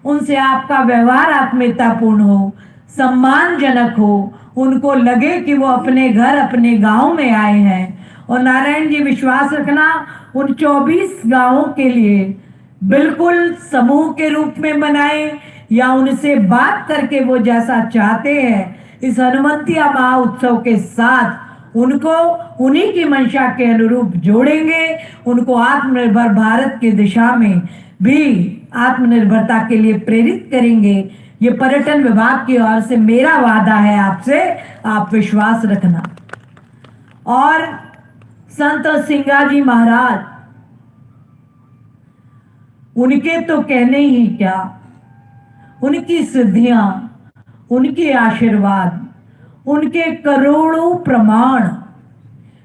उनसे आपका व्यवहार आत्मीयतापूर्ण हो, सम्मानजनक हो, उनको लगे कि वो अपने घर अपने गांव में आए हैं। और नारायण जी विश्वास रखना, उन 24 गांवों के लिए बिल्कुल समूह के रूप में बनाए या उनसे बात करके वो जैसा चाहते हैं, इस हनुमंतिया महोत्सव के साथ उनको उन्हीं की मंशा के अनुरूप जोड़ेंगे। उनको आत्मनिर्भर भारत की दिशा में भी आत्मनिर्भरता के लिए प्रेरित करेंगे। ये पर्यटन विभाग की ओर से मेरा वादा है आपसे, आप विश्वास रखना। और संत सिंगाजी महाराज, उनके तो कहने ही क्या, उनकी सिद्धियां, उनके आशीर्वाद, उनके करोड़ों प्रमाण।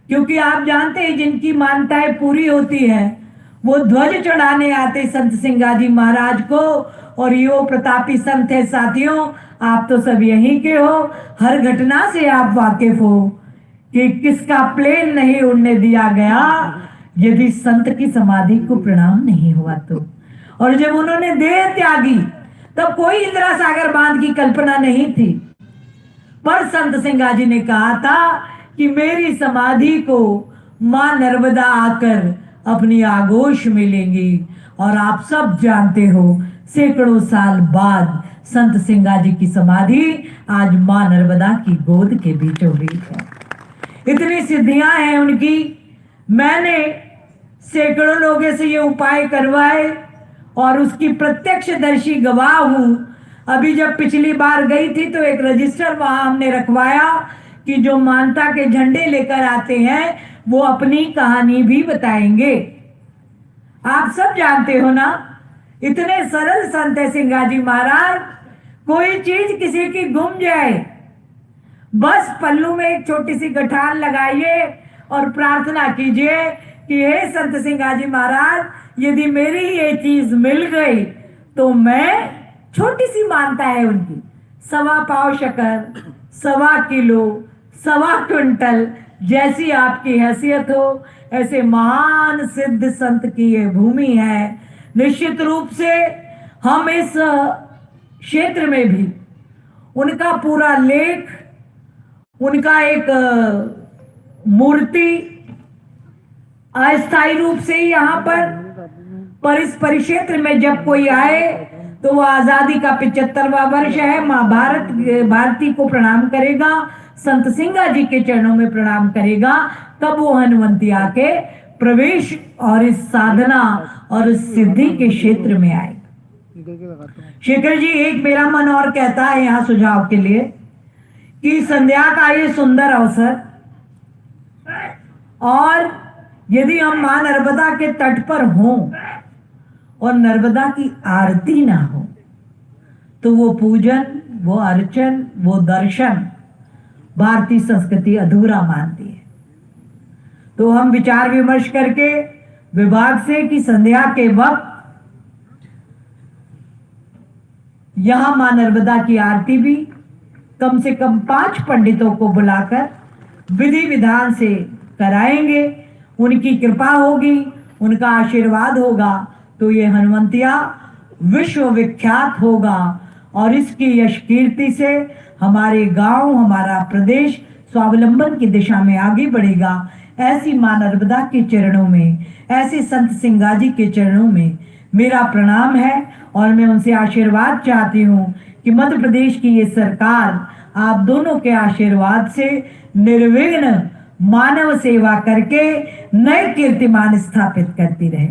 क्योंकि आप जानते हैं जिनकी मान्यताएं पूरी होती है वो ध्वज चढ़ाने आते संत सिंगाजी महाराज को। और यो प्रतापी संत है साथियों, आप तो सब यहीं के हो, हर घटना से आप वाकिफ हो कि किसका प्लेन नहीं उड़ने दिया गया यदि संत की समाधि को प्रणाम नहीं हुआ तो। और जब उन्होंने देह त्यागी तब कोई इंदिरा सागर बांध की कल्पना नहीं थी, पर संत सिंगाजी ने कहा था कि मेरी समाधि को मां नर्मदा आकर अपनी आगोश में लेंगी। और आप सब जानते हो सैकड़ों साल बाद संत सिंगाजी की समाधि आज मां नर्मदा की गोद के बीचों बीच है। इतनी सिद्धियां हैं उनकी। मैंने सैकड़ों लोगों से ये उपाय करवाए और उसकी प्रत्यक्षदर्शी गवाह हूं। अभी जब पिछली बार गई थी तो एक रजिस्टर वहां हमने रखवाया कि जो मानता के झंडे लेकर आते हैं वो अपनी कहानी भी बताएंगे। आप सब जानते हो ना, इतने सरल संत है सिंगाजी महाराज। कोई चीज किसी की गुम जाए, बस पल्लू में एक छोटी सी गठान लगाइए और प्रार्थना कीजिए कि हे संत सिंगाजी महाराज, यदि मेरी ये चीज मिल गई तो मैं, छोटी सी मानता है उनकी, 1.25 पाव शक्कर, 1.25 किलो, 1.25 क्विंटल, जैसी आपकी हैसियत हो, ऐसे महान सिद्ध संत की ये भूमि है। निश्चित रूप से हम इस क्षेत्र में भी उनका पूरा लेख, उनका एक मूर्ति अस्थायी रूप से ही यहाँ पर इस परिक्षेत्र में जब कोई आए तो वो आजादी का 75वां वर्ष है, माँ भारती को प्रणाम करेगा, संत सिंगा जी के चरणों में प्रणाम करेगा, तब वो हनुमंतिया के प्रवेश और इस साधना और इस सिद्धि के क्षेत्र में आए। शेखर जी, एक मेरा मन और कहता है यहाँ सुझाव के लिए कि संध्या का ये सुंदर अवसर, और यदि हम मां नर्मदा के तट पर हों और नर्मदा की आरती ना हो तो वो पूजन, वो अर्चन, वो दर्शन भारतीय संस्कृति अधूरा मानती है। तो हम विचार विमर्श करके विभाग से कि संध्या के वक्त यहां मां नर्मदा की आरती भी कम से कम 5 पंडितों को बुलाकर विधि विधान से कराएंगे। उनकी कृपा होगी, उनका आशीर्वाद होगा तो ये हनुमंतिया विश्व विख्यात होगा और इसकी यश कीर्ति से हमारे गांव, हमारा प्रदेश स्वावलंबन की दिशा में आगे बढ़ेगा। ऐसी मां नर्मदा के चरणों में, ऐसे संत सिंगाजी के चरणों में मेरा प्रणाम है और मैं उनसे आशीर्वाद चाहती हूँ कि मध्य प्रदेश की ये सरकार आप दोनों के आशीर्वाद से निर्विघ्न मानव सेवा करके नए कीर्तिमान स्थापित करती रहे।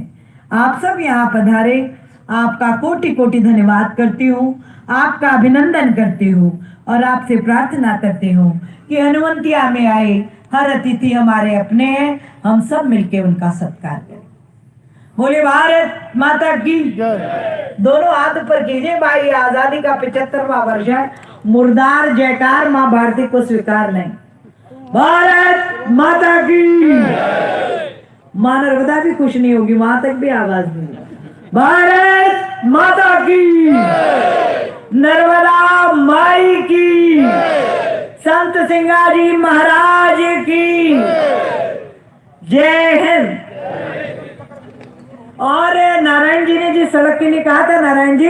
आप सब यहाँ पधारे, आपका कोटि कोटि धन्यवाद करती हूँ, आपका अभिनंदन करती हूँ और आपसे प्रार्थना करती हूँ कि हनुमंतिया में आए हर अतिथि हमारे अपने हैं, हम सब मिलके उनका सत्कार करें। बोले भारत माता की जय। दोनों हाथ ऊपर कीजिए भाई, आजादी का 75वां वर्ष है, मुर्दार जयकार मां भारती को स्वीकार नहीं। भारत माता की, मां नर्मदा भी खुश नहीं होगी, वहां तक भी आवाज नहीं। भारत माता की, नर्मदा माई की, संत सिंगाजी महाराज की जय हिंद। और नारायण जी ने जिस सड़क के लिए कहा था, नारायण जी